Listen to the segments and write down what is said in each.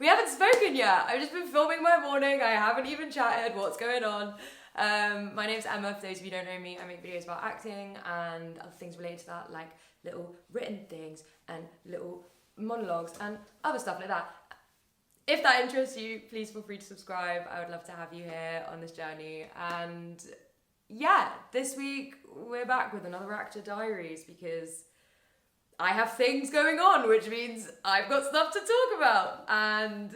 We haven't spoken yet. I've just been filming my morning. I haven't even chatted. What's going on? My name's Emma. For those of you who don't know me, I make videos about acting and other things related to that, like little written things and little monologues and other stuff like that. If that interests you, please feel free to subscribe. I would love to have you here on this journey. And yeah, this week we're back with another Actor Diaries because I have things going on, which means I've got stuff to talk about. And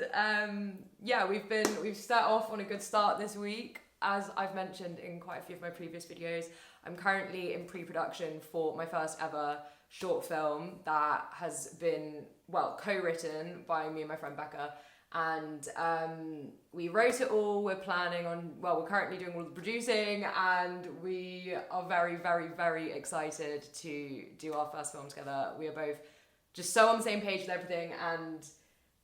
yeah, we've started off on a good start this week. As I've mentioned in quite a few of my previous videos, I'm currently in pre-production for my first ever short film that has been, well, co-written by me and my friend Becca. And we wrote it all. We're planning on, well, we're currently doing all the producing, and we are very, very, very excited to do our first film together. We are both just so on the same page with everything, and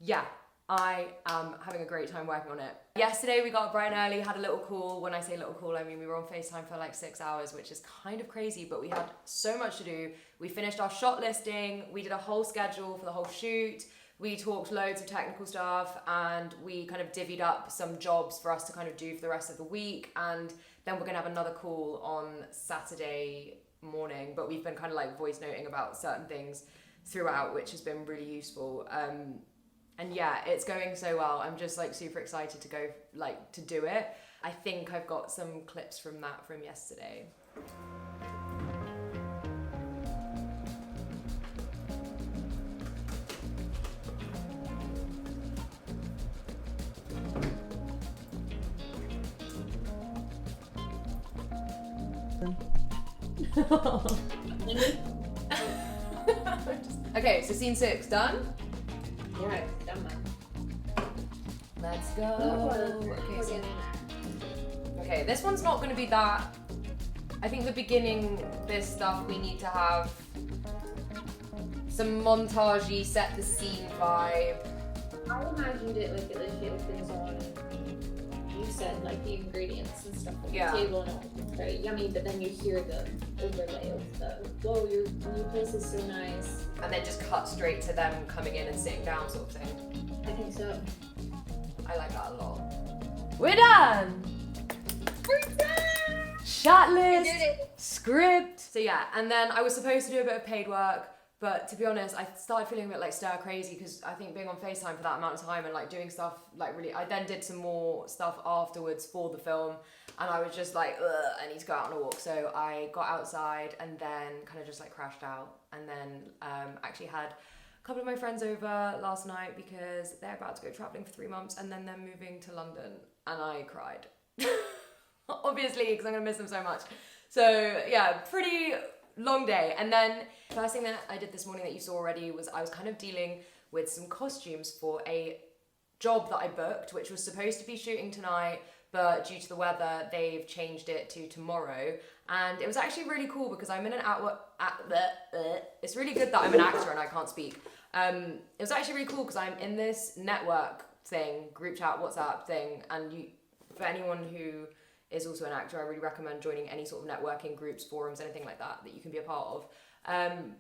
yeah, I am having a great time working on it. Yesterday we got up bright and early, had a little call. When I say little call, I mean we were on FaceTime for like 6 hours, which is kind of crazy, but we had so much to do. We finished our shot listing, we did a whole schedule for the whole shoot. We talked loads of technical stuff, and we kind of divvied up some jobs for us to kind of do for the rest of the week. And then we're gonna have another call on Saturday morning, but we've been kind of like voice noting about certain things throughout, which has been really useful. And yeah, it's going so well. I'm just like super excited to go, like, to do it. I think I've got some clips from that from yesterday. Okay, so scene 6 done? Yeah, it's done, man. Let's go. Okay, this one's not going to be that. I think the beginning, this stuff, we need to have some montagey, set the scene vibe. I imagined it like it literally opens on, you said, like the ingredients and stuff on the table, and it's very yummy, but then you hear the overlay of the, whoa, your new place is so nice. And then just cut straight to them coming in and sitting down sort of thing. I think so. I like that a lot. We're done! We're done! Shot list, We did it. script. So yeah, and then I was supposed to do a bit of paid work, but to be honest, I started feeling a bit like stir crazy because I think being on FaceTime for that amount of time and like doing stuff like really, I then did some more stuff afterwards for the film, and I was just like, ugh, I need to go out on a walk. So I got outside and then kind of just like crashed out, and then actually had a couple of my friends over last night because they're about to go traveling for 3 months and then they're moving to London, and I cried. Obviously, because I'm gonna miss them so much. So yeah, pretty long day. And then first thing that I did this morning that you saw already was I was kind of dealing with some costumes for a job that I booked, which was supposed to be shooting tonight, but due to the weather, they've changed it to tomorrow. And it was actually really cool because I'm in an it's really good that I'm an actor and I can't speak. It was actually really cool because I'm in this network thing, group chat, WhatsApp thing, and for anyone who is also an actor, I really recommend joining any sort of networking groups, forums, anything like that you can be a part of.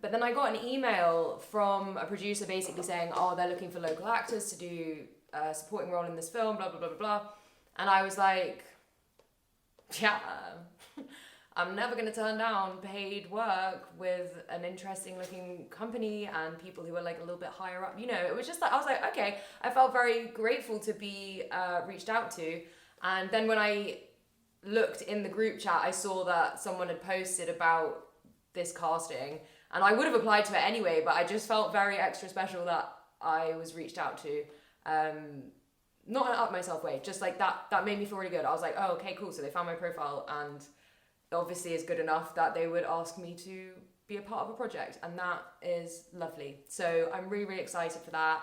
But then I got an email from a producer basically saying, oh, they're looking for local actors to do a supporting role in this film, blah, blah, blah, blah, blah. And I was like, yeah, I'm never going to turn down paid work with an interesting looking company and people who are like a little bit higher up. You know, it was just like, I was like, okay, I felt very grateful to be reached out to. And then when I looked in the group chat, I saw that someone had posted about this casting, and I would have applied to it anyway, but I just felt very extra special that I was reached out to. Not in an up myself way, just like that made me feel really good. I was like, oh, okay, cool, so they found my profile, and it obviously is good enough that they would ask me to be a part of a project, and that is lovely. So I'm really, really excited for that.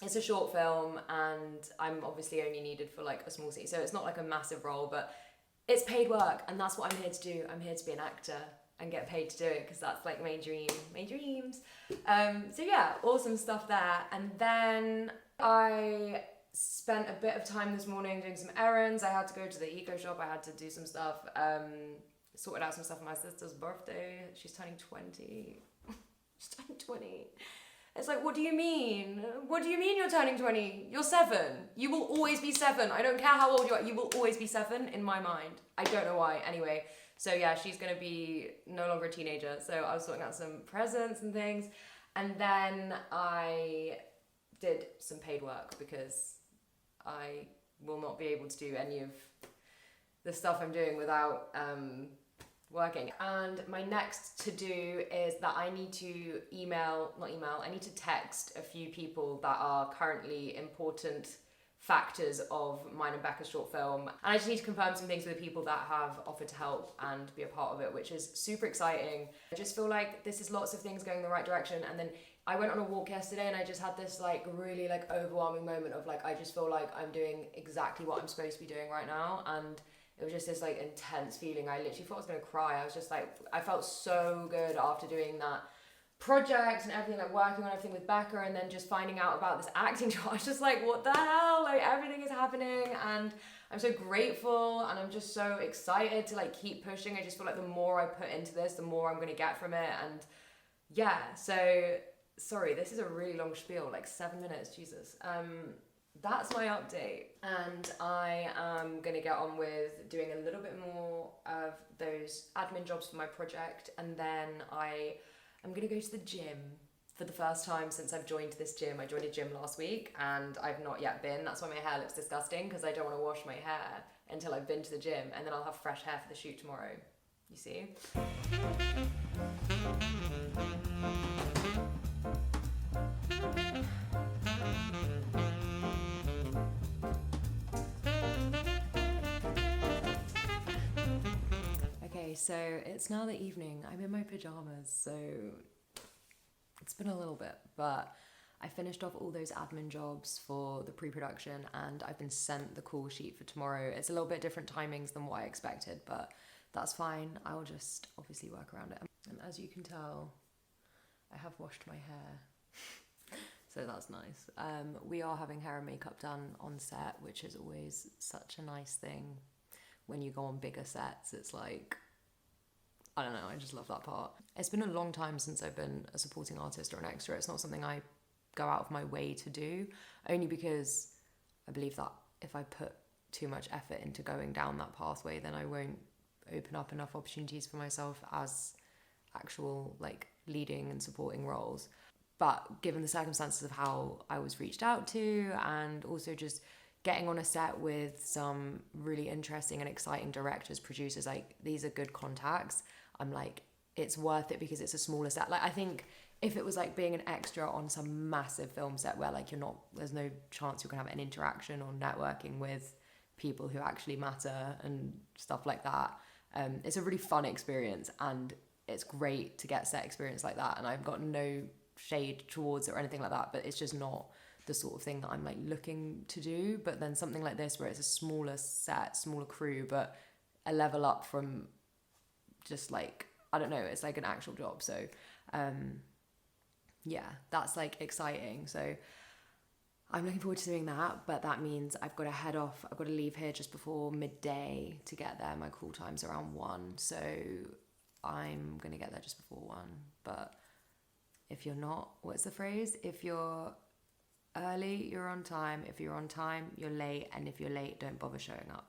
It's a short film, and I'm obviously only needed for like a small scene, so it's not like a massive role, but it's paid work, and that's what I'm here to do. I'm here to be an actor and get paid to do it because that's like my dreams. So yeah, awesome stuff there. And then I spent a bit of time this morning doing some errands. I had to go to the eco shop. I had to do some stuff. Sorted out some stuff for my sister's birthday. She's turning 20. She's turning 20. It's like, what do you mean? What do you mean you're turning 20? You're 7. You will always be 7. I don't care how old you are. You will always be 7 in my mind. I don't know why. Anyway, so yeah, she's going to be no longer a teenager. So I was sorting out some presents and things. And then I did some paid work because I will not be able to do any of the stuff I'm doing without working. And my next to do is that I need to I need to text a few people that are currently important factors of mine and Becca's short film. And I just need to confirm some things with the people that have offered to help and be a part of it, which is super exciting. I just feel like this is lots of things going in the right direction. And then I went on a walk yesterday and I just had this like really like overwhelming moment of like, I just feel like I'm doing exactly what I'm supposed to be doing right now. And it was just this like intense feeling. I literally thought I was gonna cry. I was just like, I felt so good after doing that project and everything, like working on everything with Becca, and then just finding out about this acting job. I was just like, what the hell? Like everything is happening, and I'm so grateful, and I'm just so excited to like keep pushing. I just feel like the more I put into this, the more I'm gonna get from it. And yeah, so sorry, this is a really long spiel, like 7 minutes, Jesus. That's my update, and I am gonna get on with doing a little bit more of those admin jobs for my project, and then I'm gonna go to the gym for the first time since I've joined this gym. I joined a gym last week and I've not yet been. That's why my hair looks disgusting, because I don't want to wash my hair until I've been to the gym, and then I'll have fresh hair for the shoot tomorrow. You see? Okay, so it's now the evening. I'm in my pajamas, so it's been a little bit, but I finished off all those admin jobs for the pre-production and I've been sent the call sheet for tomorrow. It's a little bit different timings than what I expected, but that's fine. I'll just obviously work around it. And as you can tell, I have washed my hair, so that's nice. We are having hair and makeup done on set, which is always such a nice thing. When you go on bigger sets, it's like, I don't know, I just love that part. It's been a long time since I've been a supporting artist or an extra. It's not something I go out of my way to do, only because I believe that if I put too much effort into going down that pathway, then I won't open up enough opportunities for myself as actual like leading and supporting roles. But given the circumstances of how I was reached out to, and also just getting on a set with some really interesting and exciting directors, producers, like these are good contacts. I'm like, it's worth it because it's a smaller set. Like I think if it was like being an extra on some massive film set where like there's no chance you're gonna have an interaction or networking with people who actually matter and stuff like that. It's a really fun experience and it's great to get set experience like that. And I've got no shade towards it or anything like that, but it's just not the sort of thing that I'm like looking to do. But then something like this where it's a smaller set, smaller crew, but a level up from just like, I don't know, it's like an actual job. So yeah, that's like exciting. So I'm looking forward to doing that, but that means I've got to head off. I've got to leave here just before midday to get there. My call time's around 1, so I'm going to get there just before 1. But if you're not, what's the phrase? If you're early, you're on time. If you're on time, you're late. And if you're late, don't bother showing up.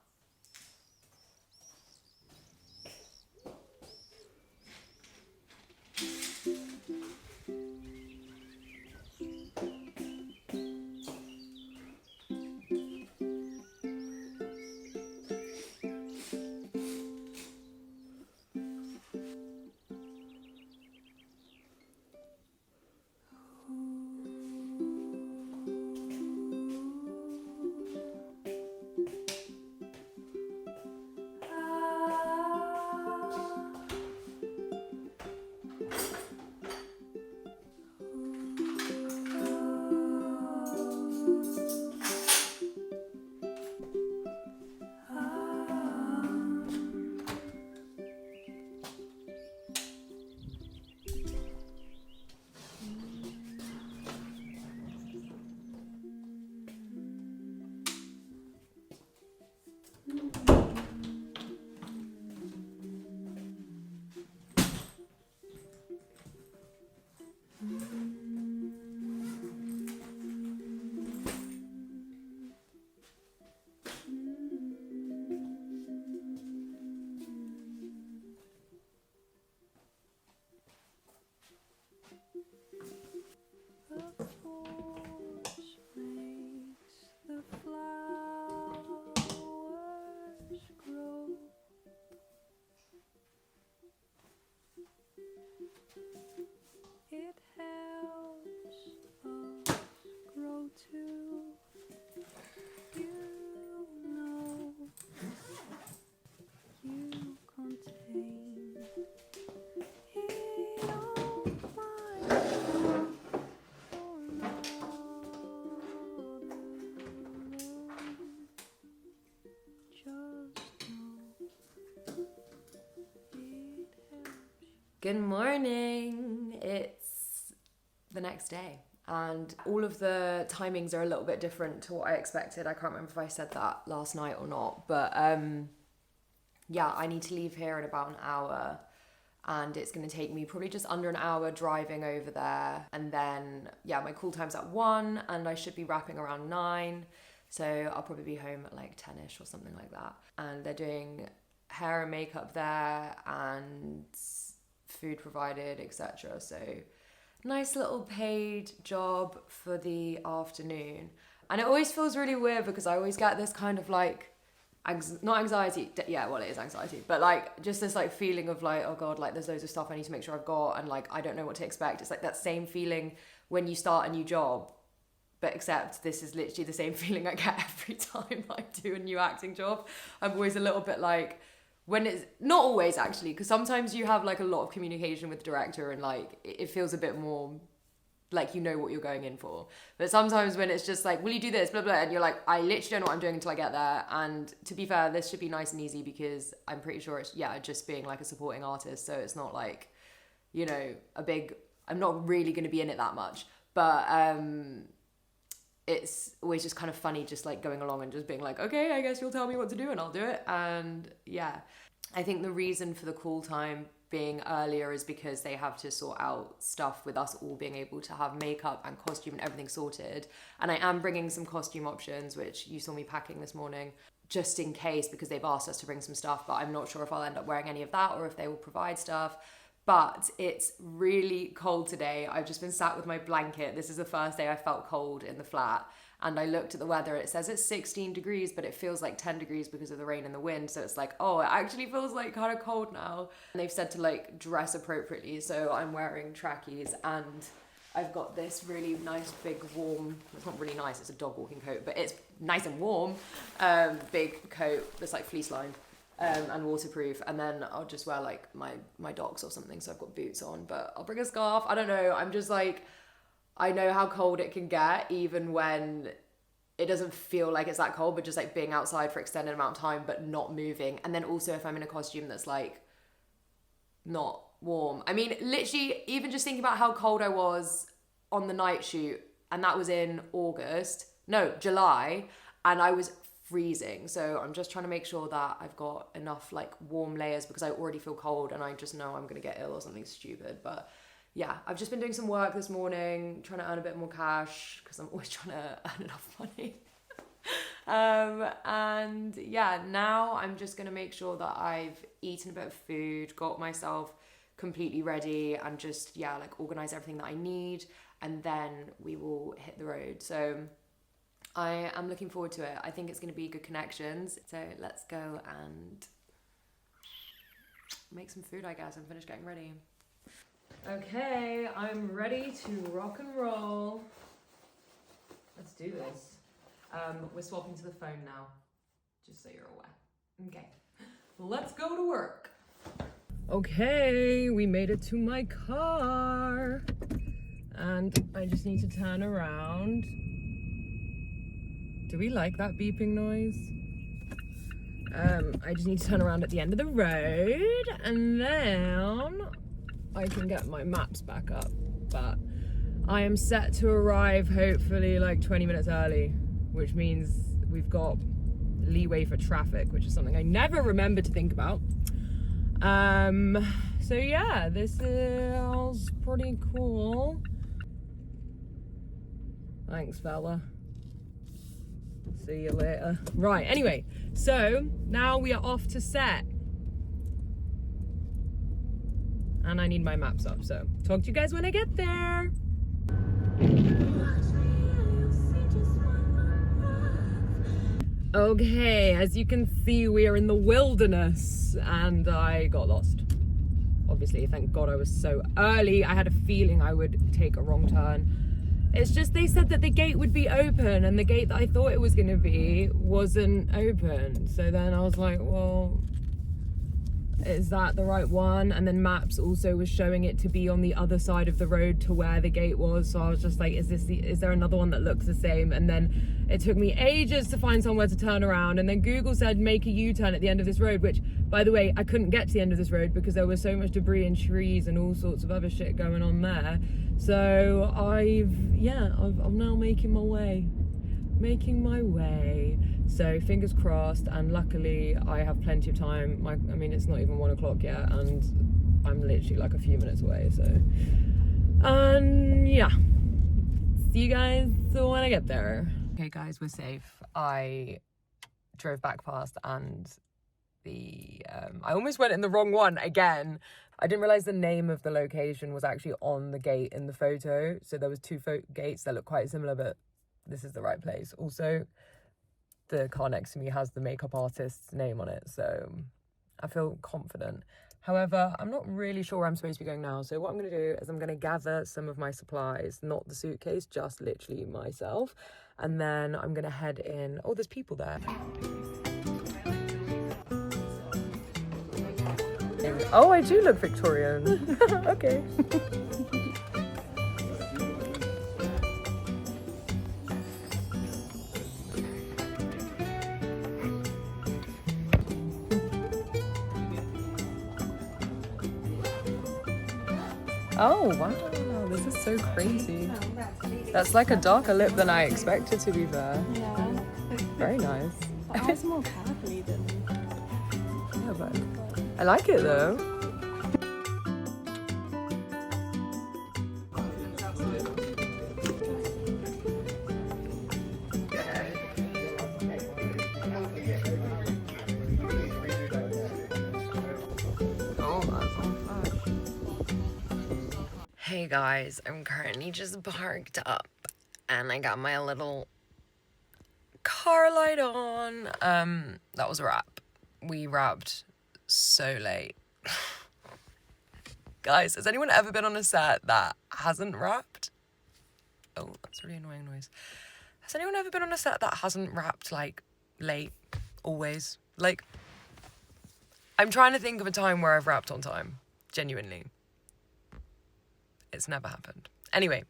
Good morning. It's the next day and all of the timings are a little bit different to what I expected. I can't remember if I said that last night or not, but yeah, I need to leave here in about an hour and it's going to take me probably just under an hour driving over there. And then, yeah, my call time's at 1 and I should be wrapping around 9. So I'll probably be home at like 10ish or something like that. And they're doing hair and makeup there and food provided, etc. So nice little paid job for the afternoon. And it always feels really weird because I always get this kind of like not anxiety, yeah, well, it is anxiety, but like just this like feeling of like, oh god, like there's loads of stuff I need to make sure I've got and like I don't know what to expect. It's like that same feeling when you start a new job, but except this is literally the same feeling I get every time I do a new acting job. I'm always a little bit like, when it's not always actually, because sometimes you have like a lot of communication with the director and like it feels a bit more like you know what you're going in for. But sometimes when it's just like, will you do this, blah blah, and you're like, I literally don't know what I'm doing until I get there. And to be fair, this should be nice and easy because I'm pretty sure it's just being like a supporting artist, so it's not like, you know, I'm not really going to be in it that much, but it's always just kind of funny just like going along and just being like, okay, I guess you'll tell me what to do and I'll do it. And yeah, I think the reason for the call time being earlier is because they have to sort out stuff with us all being able to have makeup and costume and everything sorted. And I am bringing some costume options, which you saw me packing this morning, just in case, because they've asked us to bring some stuff, but I'm not sure if I'll end up wearing any of that or if they will provide stuff. But it's really cold today. I've just been sat with my blanket. This is the first day I felt cold in the flat. And I looked at the weather, it says it's 16 degrees, but it feels like 10 degrees because of the rain and the wind. So it's like, oh, it actually feels like kind of cold now. And they've said to like dress appropriately. So I'm wearing trackies and I've got this really nice big warm, it's not really nice, it's a dog walking coat, but it's nice and warm, big coat that's like fleece lined. And waterproof, and then I'll just wear like my docks or something, so I've got boots on, but I'll bring a scarf. I don't know, I'm just like, I know how cold it can get even when it doesn't feel like it's that cold, but just like being outside for extended amount of time but not moving. And then also if I'm in a costume that's like not warm, I mean literally even just thinking about how cold I was on the night shoot, and that was in July, and I was freezing. So I'm just trying to make sure that I've got enough like warm layers because I already feel cold and I just know I'm gonna get ill or something stupid. But yeah, I've just been doing some work this morning, trying to earn a bit more cash because I'm always trying to earn enough money. And yeah, now I'm just gonna make sure that I've eaten a bit of food, got myself completely ready, and just like organize everything that I need, and then we will hit the road. So I am looking forward to it. I think it's going to be good connections. So let's go and make some food, I guess. I'm finished getting ready. Okay, I'm ready to rock and roll. Let's do this. We're swapping to the phone now, just so you're aware. Okay, let's go to work. Okay, we made it to my car. And I just need to turn around. Do we like that beeping noise? I just need to turn around at the end of the road and then I can get my maps back up. But I am set to arrive hopefully like 20 minutes early, which means we've got leeway for traffic, which is something I never remember to think about. So yeah, this is pretty cool. Thanks, fella. See you later. Right, anyway, so now we are off to set. And I need my maps up, so talk to you guys when I get there. Okay, as you can see, we are in the wilderness and I got lost. Obviously, thank God I was so early. I had a feeling I would take a wrong turn. It's just they said that the gate would be open and the gate that I thought it was going to be wasn't open. So then I was like, well, is that the right one? And then maps also was showing it to be on the other side of the road to where the gate was, so I was just like, is there another one that looks the same? And then it took me ages to find somewhere to turn around, and then Google said make a U-turn at the end of this road, which, by the way, I couldn't get to the end of this road because there was so much debris and trees and all sorts of other shit going on there. So I'm now making my way. So fingers crossed, and luckily I have plenty of time. It's not even 1 o'clock yet, and I'm literally like a few minutes away. So, and yeah, see you guys when I get there. Okay, guys, we're safe. I drove back past, and I almost went in the wrong one again. I didn't realize the name of the location was actually on the gate in the photo. So there was two gates that look quite similar, but this is the right place. Also, the car next to me has the makeup artist's name on it, so I feel confident. However, I'm not really sure where I'm supposed to be going now, so what I'm going to do is I'm going to gather some of my supplies, not the suitcase, just literally myself, and then I'm going to head in. Oh, there's people there. Oh, I do look Victorian. Okay. Oh, wow, this is so crazy. That's like a darker lip than I expected, to be fair. Yeah. Very nice. It's more carefully than... Yeah, but I like it though. Hey guys, I'm currently just parked up and I got my little car light on. That was a wrap. We wrapped so late. Guys, has anyone ever been on a set that hasn't wrapped? Oh, that's a really annoying noise. Has anyone ever been on a set that hasn't wrapped, like, late? Always? Like, I'm trying to think of a time where I've wrapped on time. Genuinely. It's never happened. Anyway,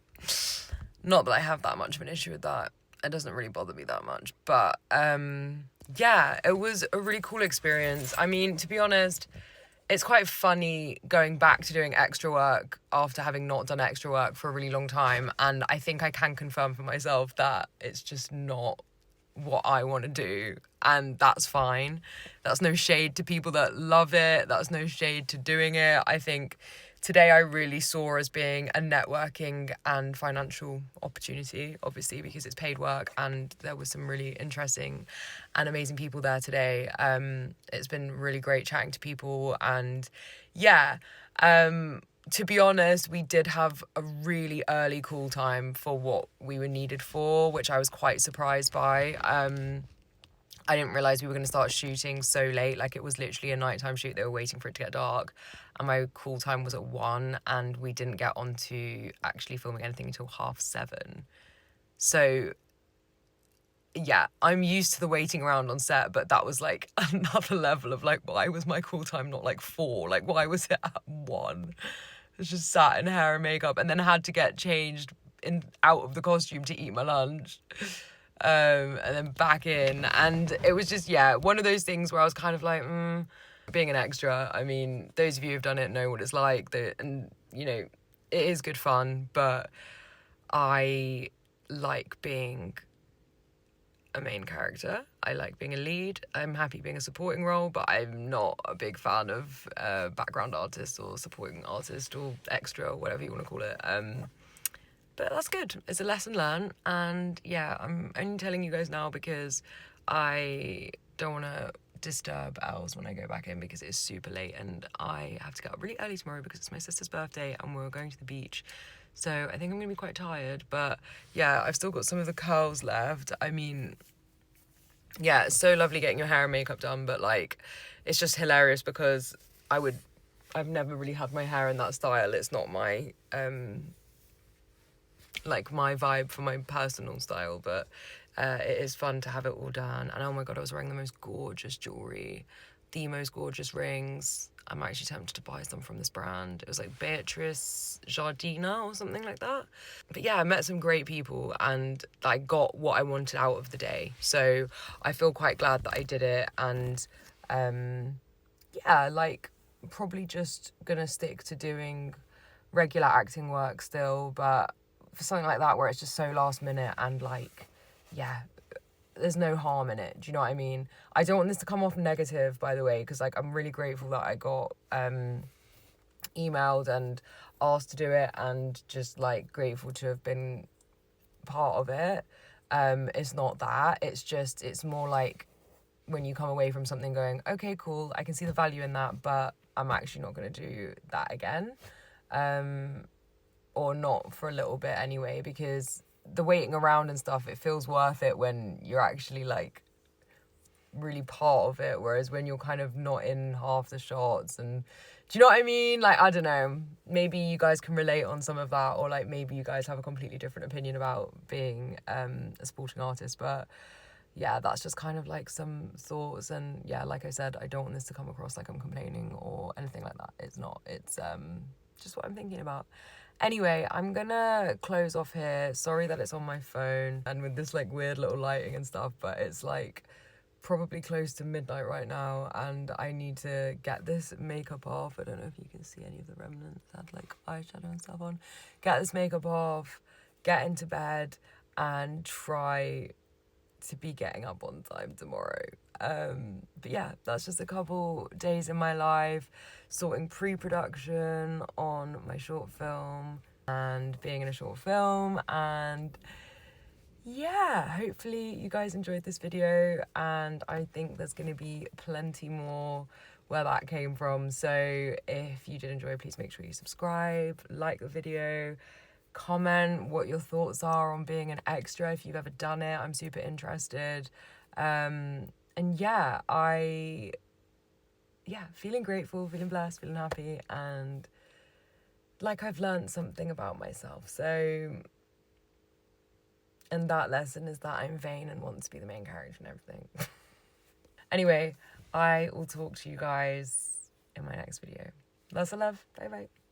not that I have that much of an issue with that. It doesn't really bother me that much. But, yeah, it was a really cool experience. I mean, to be honest, it's quite funny going back to doing extra work after having not done extra work for a really long time. And I think I can confirm for myself that it's just not what I want to do. And that's fine. That's no shade to people that love it. That's no shade to doing it. I think today I really saw as being a networking and financial opportunity, obviously, because it's paid work and there was some really interesting and amazing people there today. It's been really great chatting to people, and yeah, to be honest, we did have a really early call time for what we were needed for, which I was quite surprised by. I didn't realise we were going to start shooting so late. Like, it was literally a nighttime shoot. They were waiting for it to get dark. And my call time was at 1, and we didn't get on to actually filming anything until 7:30. So, yeah, I'm used to the waiting around on set, but that was, like, another level of, like, why was my call time not, like, 4? Like, why was it at 1? I was just sat in hair and makeup and then had to get changed out of the costume to eat my lunch. And then back in, and it was just, yeah, one of those things where I was kind of like, being an extra, I mean, those of you who've done it know what it's like, and, you know, it is good fun, but I like being a main character. I like being a lead. I'm happy being a supporting role, but I'm not a big fan of background artist or supporting artist or extra or whatever you want to call it. But that's good. It's a lesson learned. And yeah, I'm only telling you guys now because I don't want to disturb Els when I go back in, because it is super late and I have to get up really early tomorrow because it's my sister's birthday and we're going to the beach. So I think I'm going to be quite tired. But yeah, I've still got some of the curls left. I mean, yeah, it's so lovely getting your hair and makeup done, but like, it's just hilarious because I've never really had my hair in that style. It's not my like my vibe for my personal style, but it is fun to have it all done. And oh my god, I was wearing the most gorgeous jewelry the most gorgeous rings. I'm actually tempted to buy some from this brand. It was like Beatrice Jardina or something like that. But yeah, I met some great people and I got what I wanted out of the day. So I feel quite glad that I did it. And yeah, like probably just gonna stick to doing regular acting work still, but for something like that where it's just so last minute and like, yeah, there's no harm in it. Do you know what I mean? I don't want this to come off negative, by the way, because like I'm really grateful that I got emailed and asked to do it, and just like grateful to have been part of it. It's not that. It's more like when you come away from something going, okay, cool, I can see the value in that, but I'm actually not going to do that again. Or not for a little bit anyway, because the waiting around and stuff, it feels worth it when you're actually like really part of it, whereas when you're kind of not in half the shots, and do you know what I mean? Like, I don't know, maybe you guys can relate on some of that, or like maybe you guys have a completely different opinion about being a supporting artist, but yeah, that's just kind of like some thoughts. And yeah, like I said, I don't want this to come across like I'm complaining or anything like that. It's not. It's just what I'm thinking about. Anyway, I'm gonna close off here. Sorry that it's on my phone and with this like weird little lighting and stuff, but it's like probably close to midnight right now and I need to get this makeup off. I don't know if you can see any of the remnants. I had like eyeshadow and stuff on. Get this makeup off, get into bed, and try to be getting up on time tomorrow. But yeah, that's just a couple days in my life, sorting pre-production on my short film and being in a short film. And yeah, hopefully you guys enjoyed this video, and I think there's going to be plenty more where that came from. So if you did enjoy, please make sure you subscribe, like the video, comment what your thoughts are on being an extra if you've ever done it. I'm super interested. And yeah, feeling grateful, feeling blessed, feeling happy, and like I've learned something about myself. So, and that lesson is that I'm vain and want to be the main character and everything. Anyway, I will talk to you guys in my next video. Lots of love. Bye bye.